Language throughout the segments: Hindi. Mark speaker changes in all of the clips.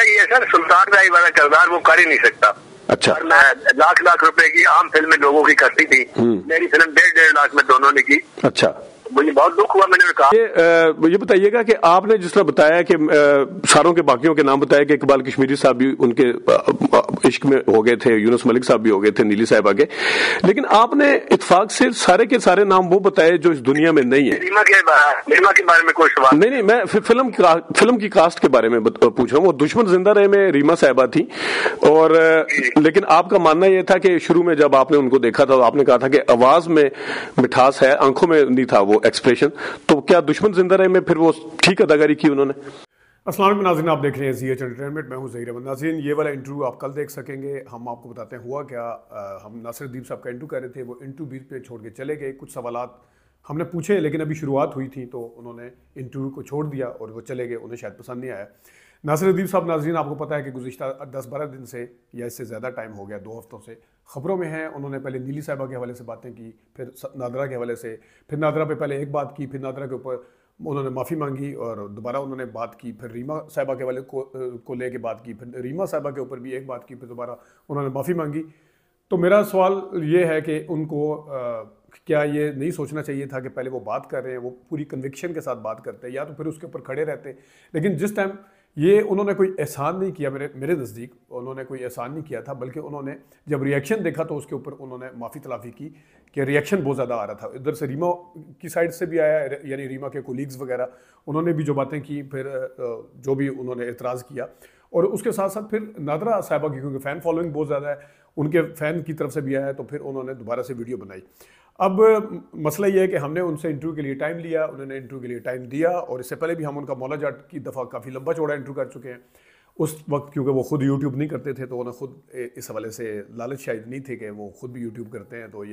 Speaker 1: है ये सर, सुल्तान भाई वाला किरदार वो कर ही नहीं सकता।
Speaker 2: अच्छा।
Speaker 1: और मैं लाख लाख रुपए की आम फिल्में लोगों की करती थी, मेरी फिल्म 1.5 लाख में दोनों ने की।
Speaker 2: अच्छा।
Speaker 1: मुझे बहुत दुख हुआ, मैंने कहा।
Speaker 2: ये बताइएगा कि आपने जिस तरह बताया कि सारों के बाकियों के नाम बताया कि इकबाल कश्मीरी साहब भी उनके इश्क में हो गए थे, यूनुस मलिक साहब भी हो गए थे नीली साहिबा के, लेकिन आपने इत्तेफाक से सारे के सारे नाम वो बताए जो इस दुनिया में नहीं है।
Speaker 1: रीमा के बारे में कोई सवाल
Speaker 2: नहीं, मैं फिल्म की कास्ट के बारे में पूछ रहा हूँ। वो दुश्मन जिंदा रहे में रीमा साहिबा थी, और लेकिन आपका मानना यह था कि शुरू में जब आपने उनको देखा था तो आपने कहा था कि आवाज में मिठास है, आंखों में नहीं था वो एक्सप्रेशन। तो क्या दुश्मन जिंदा रहे में फिर वो ठीक अदाकारी की उन्होंने?
Speaker 3: अस्सलाम वालेकुम नाज़रीन, आप देख रहे हैं ZH एंटरटेनमेंट, मैं हूं ज़हीर अहमद। नाज़रीन, ये वाला इंटरव्यू आप कल देख सकेंगे। हम आपको बताते हैं हुआ क्या। हम नासिरुद्दीन साहब का इंटरव्यू कर रहे थे, वो इंटरव्यू बीच पे छोड़ के चले गए। कुछ सवालात हमने पूछे लेकिन अभी शुरुआत हुई थी तो उन्होंने इंटरव्यू को छोड़ दिया और वो चले गए, उन्हें शायद पसंद नहीं आया। नासिरुद्दीन साहब, नाज़रीन आपको पता है कि गुज़िश्ता 10-12 दिन से या इससे ज़्यादा टाइम हो गया, 2 हफ्तों से खबरों में हैं। उन्होंने पहले नीली साहिबा के हवाले से बातें की, फिर नादरा के हवाले से, फिर नादरा पे पहले एक बात की, फिर नादरा के ऊपर उन्होंने माफ़ी मांगी और दोबारा उन्होंने बात की, फिर रीमा साहिबा के वाले को लेके बात की, फिर रीमा साहिबा के ऊपर भी एक बात की, फिर दोबारा उन्होंने माफ़ी मांगी। तो मेरा सवाल ये है कि उनको क्या ये नहीं सोचना चाहिए था कि पहले वो बात कर रहे हैं, वो पूरी कन्विक्शन के साथ बात करते हैं, या तो फिर उसके ऊपर खड़े रहते। लेकिन जिस टाइम ये उन्होंने कोई एहसान नहीं किया, मेरे नज़दीक उन्होंने कोई एहसान नहीं किया था, बल्कि उन्होंने जब रिएक्शन देखा तो उसके ऊपर उन्होंने माफ़ी तलाफ़ी की कि रिएक्शन बहुत ज़्यादा आ रहा था। इधर से रीमा की साइड से भी आया, यानी रीमा के कोलीग्स वगैरह, उन्होंने भी जो बातें की, फिर जो भी उन्होंने एतराज़ किया, और उसके साथ साथ फिर नादरा साहिबा की, क्योंकि फ़ैन फॉलोइंग बहुत ज़्यादा है, उनके फ़ैन की तरफ से भी आया, तो फिर उन्होंने दोबारा से वीडियो बनाई। अब मसला ये है कि हमने उनसे इंटरव्यू के लिए टाइम लिया, उन्होंने इंटरव्यू के लिए टाइम दिया, और इससे पहले भी हम उनका मौला जाट की दफ़ा काफ़ी लंबा चौड़ा इंटरव्यू कर चुके हैं। उस वक्त क्योंकि वो खुद यूट्यूब नहीं करते थे तो उन्हें खुद इस हवाले से लालच शायद नहीं थे कि वो खुद भी यूट्यूब करते हैं, तो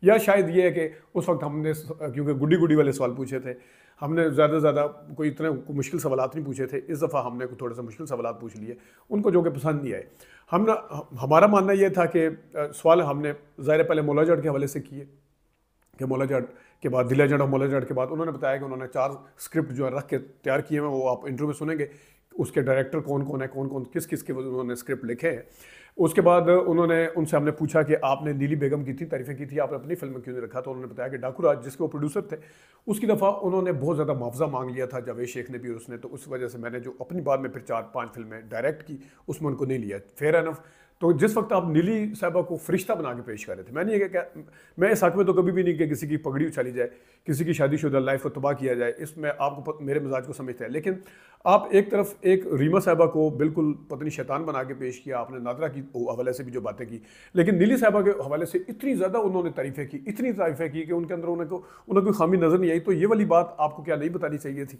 Speaker 3: या शायद ये है कि उस वक्त हमने क्योंकि गुड्डी गुड्डी वाले सवाल पूछे थे, हमने ज़्यादा से ज़्यादा कोई इतने मुश्किल सवालात नहीं पूछे थे। इस दफ़ा हमने थोड़े से मुश्किल सवालात पूछ लिए उनको, जो कि पसंद नहीं आए। हमारा मानना ये था कि सवाल हमने ज़ाहिर पहले मौला जाट के हवाले से किए कि मौला जाट के बाद दिल एजेंट और मौला जाट के बाद उन्होंने बताया कि उन्होंने 4 स्क्रिप्ट जो है रख के तैयार किए हैं, वो आप इंटरव्यू में सुनेंगे। उसके डायरेक्टर कौन कौन है, कौन कौन किस किस के उन्होंने स्क्रिप्ट लिखे हैं। उसके बाद उनसे हमने पूछा कि आपने नीली बेगम की इतनी तारीफ़ें की थी, आपने अपनी फिल्म में क्यों नहीं रखा? तो उन्होंने बताया कि डाकू राज, जिसके वो प्रोड्यूसर थे, उसकी दफ़ा उन्होंने बहुत ज़्यादा मुआवजा मांग लिया था जावेद शेख ने भी, और उसने, तो उस वजह से मैंने जो अपनी बाद में फिर 4-5 फिल्में डायरेक्ट की उसमें उनको नहीं लिया। Fair enough. तो जिस वक्त आप नीली साहिबा को फरिश्ता बना के पेश कर रहे थे, मैंने ये क्या, मैं इस हक में तो कभी भी नहीं कि किसी की पगड़ी उछाली जाए, किसी की शादीशुदा लाइफ को तबाह किया जाए, इसमें आपको मेरे मिजाज को समझते हैं। लेकिन आप एक तरफ एक रीमा साहिबा को बिल्कुल पत्नी शैतान बना के पेश किया, आपने नादरा की हवाले से भी जो बातें की, लेकिन नीली साहिबा के हवाले से इतनी ज़्यादा उन्होंने तारीफ़ें की, इतनी तारीफ़ें की कि उनके अंदर उन्हें कोई खामी नज़र नहीं आई। तो ये वाली बात आपको क्या नहीं बतानी चाहिए थी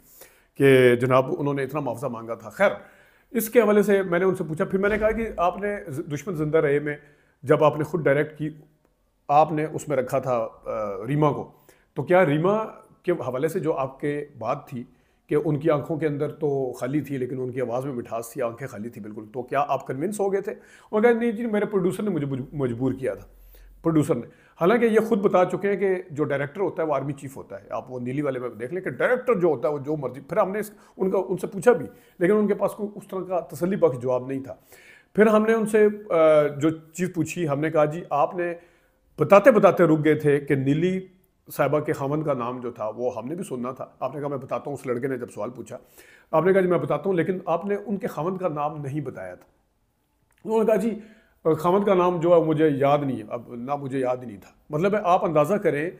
Speaker 3: कि जनाब उन्होंने इतना मुआवजा मांगा था? खैर, इसके हवाले से मैंने उनसे पूछा, फिर मैंने कहा कि आपने दुश्मन जिंदा रहे में जब आपने खुद डायरेक्ट की, आपने उसमें रखा था रीमा को, तो क्या रीमा के हवाले से जो आपके बात थी कि उनकी आंखों के अंदर तो खाली थी लेकिन उनकी आवाज़ में मिठास थी, आंखें खाली थी बिल्कुल, तो क्या आप कन्विंस हो गए थे? उन्होंने कहा नहीं जी, मेरे प्रोड्यूसर ने मुझे मजबूर किया था, प्रोड्यूसर ने। हालांकि ये खुद बता चुके हैं कि जो डायरेक्टर होता है वो आर्मी चीफ होता है। आप वो नीली वाले में देख लें कि डायरेक्टर जो होता है वो जो मर्जी। फिर हमने उनसे पूछा भी, लेकिन उनके पास कोई उस तरह का तसल्ली बख्श जवाब नहीं था। फिर हमने उनसे जो चीज़ पूछी, हमने कहा जी आपने बताते बताते रुक गए थे कि नीली साहिबा के खामन का नाम जो था वो हमने भी सुनना था। आपने कहा मैं बताता हूँ। उस लड़के ने जब सवाल पूछा, आपने कहा जी मैं बताता हूँ, लेकिन आपने उनके खामन का नाम नहीं बताया था। उन्होंने कहा जी खामद का नाम जो है मुझे याद नहीं है, अब ना मुझे याद ही नहीं था। मतलब है, आप अंदाज़ा करें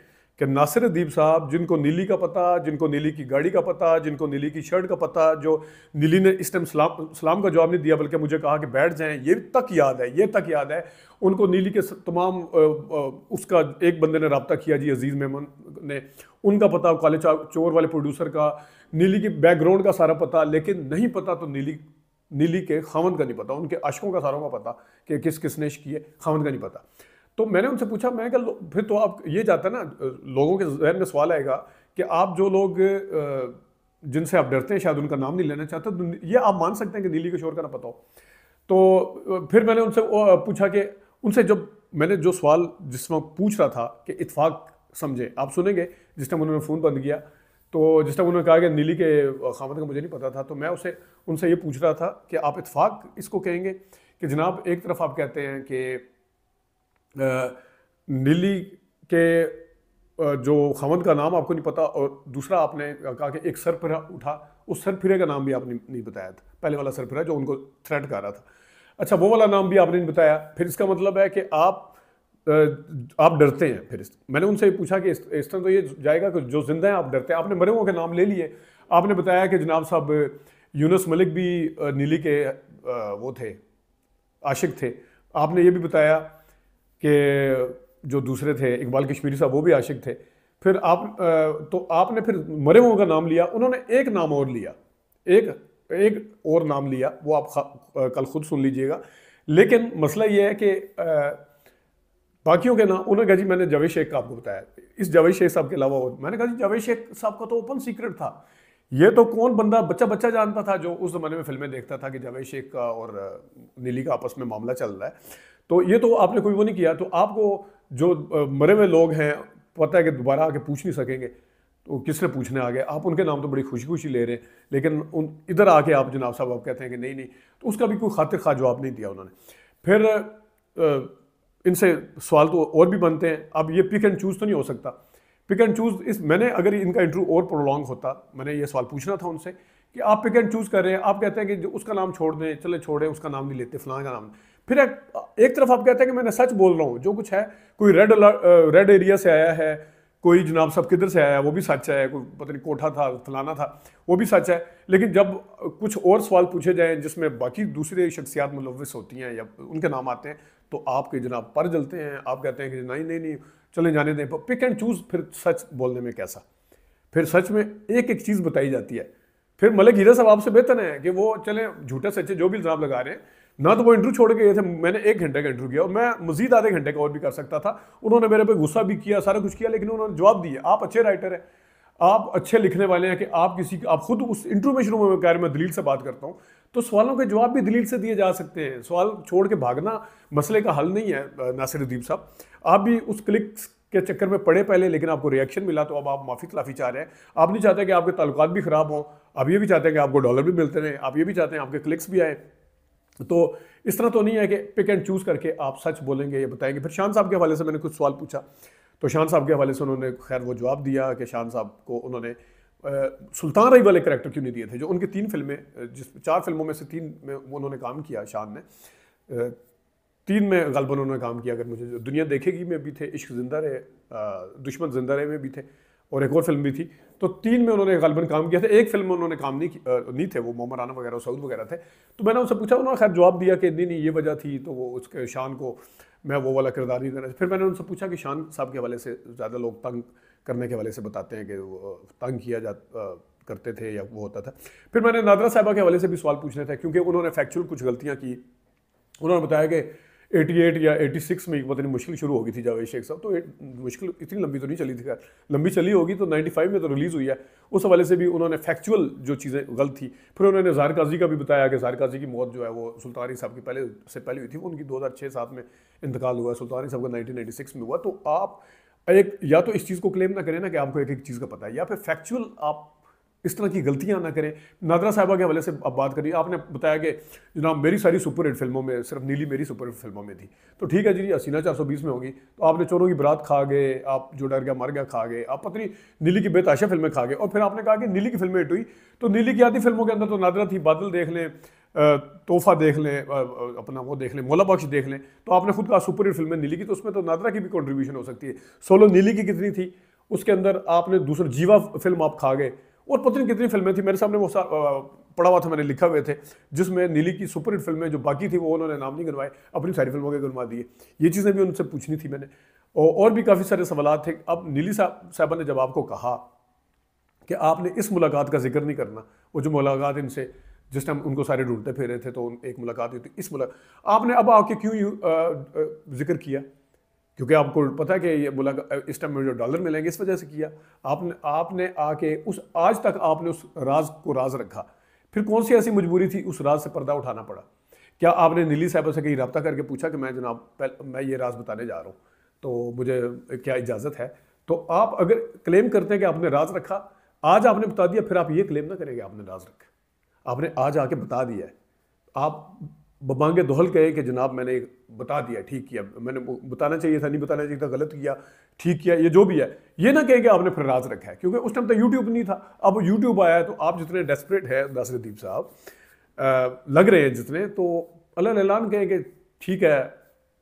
Speaker 3: कि नासिरुद्दीन साहब, जिनको नीली का पता, जिनको नीली की गाड़ी का पता, जिनको नीली की शर्ट का पता, जो नीली ने इस टाइम सलाम का जवाब नहीं दिया बल्कि मुझे कहा कि बैठ जाएं, ये तक याद है। उनको नीली के तमाम उसका एक बंदे ने रब्ता किया जी, अजीज़ मेमन ने, उनका पता, काले चोर वाले प्रोड्यूसर का, नीली की बैकग्राउंड का सारा पता, लेकिन नहीं पता तो नीली के खामद का नहीं पता, उनके आशिकों का सारों का पता कि किस किसने इश्क किए, खामद का नहीं पता। तो मैंने उनसे पूछा, मैं क्या, फिर तो आप ये जाता ना, लोगों के जहन में सवाल आएगा कि आप जो लोग जिनसे आप डरते हैं शायद उनका नाम नहीं लेना चाहते, तो ये आप मान सकते हैं कि नीली के शोर का ना पता हो। तो फिर मैंने उनसे पूछा कि उनसे जब मैंने जो सवाल जिसमें पूछ रहा था कि इत्फाक समझे, आप सुनेंगे जिस टाइम उन्होंने फ़ोन बंद किया तो जिस टाइम उन्होंने कहा कि नीली के खामद का मुझे नहीं पता था, तो मैं उनसे ये पूछ रहा था कि आप इत्फाक इसको कहेंगे कि जनाब एक तरफ आप कहते हैं कि नीली के जो खामद का नाम आपको नहीं पता, और दूसरा आपने कहा कि एक सरफिरा उठा, उस सरफिरे का नाम भी आपने नहीं बताया था, पहले वाला सरफिरा जो उनको थ्रेट कर रहा था। अच्छा, वो वाला नाम भी आपने नहीं बताया। फिर इसका मतलब है कि आप डरते हैं। फिर मैंने उनसे पूछा कि इस तरह तो ये जाएगा कि जो जिंदा हैं आप डरते हैं। आपने मरे हुओं के नाम ले लिए। आपने बताया कि जनाब साहब यूनुस मलिक भी नीली के वो थे, आशिक थे। आपने ये भी बताया कि जो दूसरे थे इकबाल कश्मीरी साहब वो भी आशिक थे। फिर तो आपने फिर मरे हुओं का नाम लिया, उन्होंने एक नाम और लिया, एक और नाम लिया, वो आप कल खुद सुन लीजिएगा। लेकिन मसला ये है कि बाकियों के नाम उन्होंने कहा जी मैंने जावेद शेख का आपको बताया, इस जावेद शेख साहब के अलावा और मैंने कहा जी जावेद शेख साहब का तो ओपन सीक्रेट था, ये तो कौन बंदा बच्चा जानता था जो उस जमाने में फिल्में देखता था कि जावेद शेख का और नीली का आपस में मामला चल रहा है। तो ये तो आपने कोई वो नहीं किया। तो आपको जो मरे हुए लोग हैं पता है कि दोबारा आके पूछ नहीं सकेंगे, तो किसने पूछने आ गए। आप उनके नाम तो बड़ी खुशी खुशी ले रहे हैं, लेकिन इधर आके आप जनाब साहब आप कहते हैं कि नहीं, तो उसका भी कोई खातिर खा जवाब नहीं दिया उन्होंने। फिर इनसे सवाल तो और भी बनते हैं। अब ये पिक एंड चूज़ तो नहीं हो सकता। पिक एंड चूज़ मैंने अगर इनका इंटरव्यू और प्रोलॉन्ग होता, मैंने ये सवाल पूछना था उनसे कि आप पिक एंड चूज़ कर रहे हैं, आप कहते हैं कि उसका नाम छोड़ दें, चले छोड़ें, उसका नाम नहीं लेते, फलां का नाम। फिर एक तरफ आप कहते हैं कि मैंने सच बोल रहा हूँ, जो कुछ है, कोई रेड एरिया से आया है, कोई जनाब साहब किधर से आया है वो भी सच है, कोई पता नहीं कोठा था फलाना था वो भी सच है। लेकिन जब कुछ और सवाल पूछे जाएँ जिसमें बाकी दूसरे शख्सियात मुलव्विस होती हैं या उनके नाम आते हैं, तो आपके जनाब पर जलते हैं। आप कहते हैं कि नहीं चले जाने दें। पिक एंड चूज़ फिर सच बोलने में कैसा, फिर सच में एक एक चीज़ बताई जाती है। फिर मलिक हीरा साहब आपसे बेहतर है कि वो चले झूठे सच्चे जो भी इल्ज़ाम लगा रहे हैं ना, तो वो इंटरव्यू छोड़ के गए थे। मैंने 1 घंटे का इंटरव्यू किया और मैं मजीद आधे घंटे का और भी कर सकता था। उन्होंने मेरे पे गुस्सा भी किया, सारा कुछ किया, लेकिन उन्होंने जवाब दिए। आप अच्छे राइटर हैं, आप अच्छे लिखने वाले हैं कि आप खुद उस इंटरव्यू में शुरू में कह रहे मैं दलील से बात करता हूँ, तो सवालों के जवाब भी दलील से दिए जा सकते हैं। सवाल छोड़ के भागना मसले का हल नहीं है। नासिरुद्दीन साहब, आप भी उस क्लिक्स के चक्कर में पड़े पहले, लेकिन आपको रिएक्शन मिला तो अब आप माफ़ी तलाफ़ी चाह रहे हैं। आप नहीं चाहते कि आपके ताल्लुकात भी ख़राब हों, आप ये भी चाहते हैं कि आपको डॉलर भी मिलते रहें, आप ये भी चाहते हैं आपके क्लिक्स भी आए। तो इस तरह तो नहीं है कि पिक एंड चूज़ करके आप सच बोलेंगे या बताएंगे। फिर शान साहब के हवाले से मैंने कुछ सवाल पूछा, तो शान साहब के हवाले से उन्होंने खैर वो जवाब दिया कि शान साहब को उन्होंने सुल्तान रही वाले करैक्टर क्यों नहीं दिए थे, जो उनकी 3 फिल्में, 4 फिल्मों में से 3 में उन्होंने काम किया। शान ने 3 में गलबन उन्होंने काम किया। अगर मुझे दुनिया देखेगी में भी थे, इश्क जिंदा रहे, दुश्मन जिंदा रहे में भी थे, और एक और फिल्म भी थी। तो 3 में उन्होंने गलबन काम किया था। एक फिल्म में उन्होंने काम नहीं थे, वो मोहम्मद राना वगैरह सऊद वगैरह थे। तो मैंने उनसे पूछा, उन्होंने खैर जवाब दिया कि नहीं ये वजह थी, तो वो उसके शान को मैं वो वाला किरदार नहीं देना। फिर मैंने उनसे पूछा कि शान साहब के हवाले से ज़्यादा लोग तंग करने के हवाले से बताते हैं कि वो तंग किया करते थे या वो होता था। फिर मैंने नादरा साहिबा के हवाले से भी सवाल पूछने थे, क्योंकि उन्होंने फैक्चुअल कुछ गलतियाँ की। उन्होंने बताया कि 88 या 86 में पता नहीं मुश्किल शुरू हो गई थी जावेद शेख साहब, तो मुश्किल इतनी लंबी तो नहीं चली थी, खैर लंबी चली होगी तो 95 में तो रिलीज़ हुई है। उस हवाले से भी उन्होंने फैक्चुअल जो चीज़ें गलत थी। फिर उन्होंने ज़ाहिर काजी का भी बताया कि ज़ाहिर काजी की मौत जो है वो सुल्तानी साहब की पहले हुई थी, वो उनकी 2006-7 में इंतकाल हुआ, सुल्तानी साहब का 1996 में हुआ। तो आप एक या तो इस चीज़ को क्लेम ना करें ना कि आपको एक एक चीज़ का पता है, या फिर फैक्चुअल आप इस तरह की गलतियां ना करें। नादरा साहिबा के हवाले से अब बात करिए, आपने बताया कि जनाब मेरी सारी सुपरहिट फिल्मों में सिर्फ नीली मेरी सुपरहिट फिल्मों में थी। तो ठीक है जी, हसीना 420 में होगी, तो आपने चोरों की बरात खा गए, आप जो डर गया मर गया खा गए, आप पता नहीं नीली की बेताशा फिल्में खा गए, और फिर आपने कहा कि नीली की फिल्में हिट हुई। तो नीली की आधी फिल्मों के अंदर तो नादरा थी, बादल देख लें, तोहफा देख लें, अपना वो देख लें, मौला बख्श देख लें। तो आपने खुद कहा सुपरहिट फिल्में नीली की, तो उसमें तो नादरा की भी कंट्रीब्यूशन हो सकती है। सोलो नीली की कितनी थी, उसके अंदर आपने दूसरा जीवा फिल्म आप खा गए, और पता नहीं कितनी फिल्में थी। मेरे सामने वो पड़ा हुआ था, मैंने लिखा हुए थे, जिसमें नीली की सुपरहिट फिल्में जो बाकी थी वो उन्होंने नाम नहीं गिनवाए, अपनी सारी फिल्मों के गिनवा दिए। ये चीज़ें भी उनसे पूछनी थी मैंने, और भी काफ़ी सारे सवाल थे। अब नीली साहबा ने जब आपको कहा कि आपने इस मुलाकात का जिक्र नहीं करना, वो जो मुलाकात इनसे जिस टाइम उनको सारे ढूंढते फिर रहे थे, तो एक मुलाकात हुई थी, इस मुलाकात आपने अब आके क्यों जिक्र किया? क्योंकि आपको पता है कि ये मुलाकात इस टाइम में जो डॉलर मिलेंगे इस वजह से किया। आपने आके आज तक आपने उस राज को राज रखा। फिर कौन सी ऐसी मजबूरी थी उस राज से पर्दा उठाना पड़ा? क्या आपने नीली साहबा से कहीं रब्ता करके पूछा कि मैं जनाब मैं ये राज बताने जा रहा हूँ, तो मुझे क्या इजाज़त है? तो आप अगर क्लेम करते हैं कि आपने राज रखा, आज आपने बता दिया, फिर आप ये क्लेम ना करेंगे आपने राज रखा। आपने आज आके बता दिया है, आप बबांगे दोहल कहे कि जनाब मैंने बता दिया, ठीक किया, मैंने बताना चाहिए था, नहीं बताना चाहिए था, गलत किया, ठीक किया, ये जो भी है, ये ना कहे कि आपने फिर राज रखा है, क्योंकि उस टाइम तो यूट्यूब नहीं था। अब यूट्यूब आया है, तो आप जितने डेस्परेट है नासिरुद्दीन साहब लग रहे हैं जितने, तो अल्लाह ऐलान कहें कि ठीक है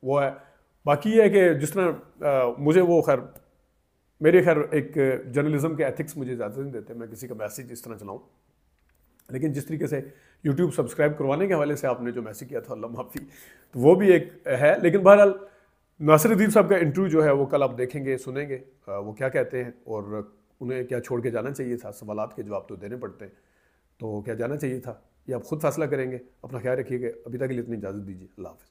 Speaker 3: वो है। बाकी ये है कि जिस तरह मुझे वो खैर मेरे खैर एक जर्नलिज्म के एथिक्स मुझे इजाज़त नहीं देते मैं किसी का मैसेज इस तरह चलाऊँ, लेकिन जिस तरीके से यूट्यूब सब्सक्राइब करवाने के हवाले से आपने जो मैसेज किया था, अल्लाह माफ़ी, तो वो भी एक है। लेकिन बहरहाल नासिरुद्दीन साहब का इंटरव्यू जो है वो कल आप देखेंगे, सुनेंगे वो क्या कहते हैं और उन्हें क्या छोड़ के जाना चाहिए था। सवालात के जवाब तो देने पड़ते हैं, तो क्या जाना चाहिए था ये आप खुद फैसला करेंगे। अपना ख्याल रखिएगा। अभी तक के लिए इतनी इजाज़त दीजिए। अल्लाह हाफ़िज़।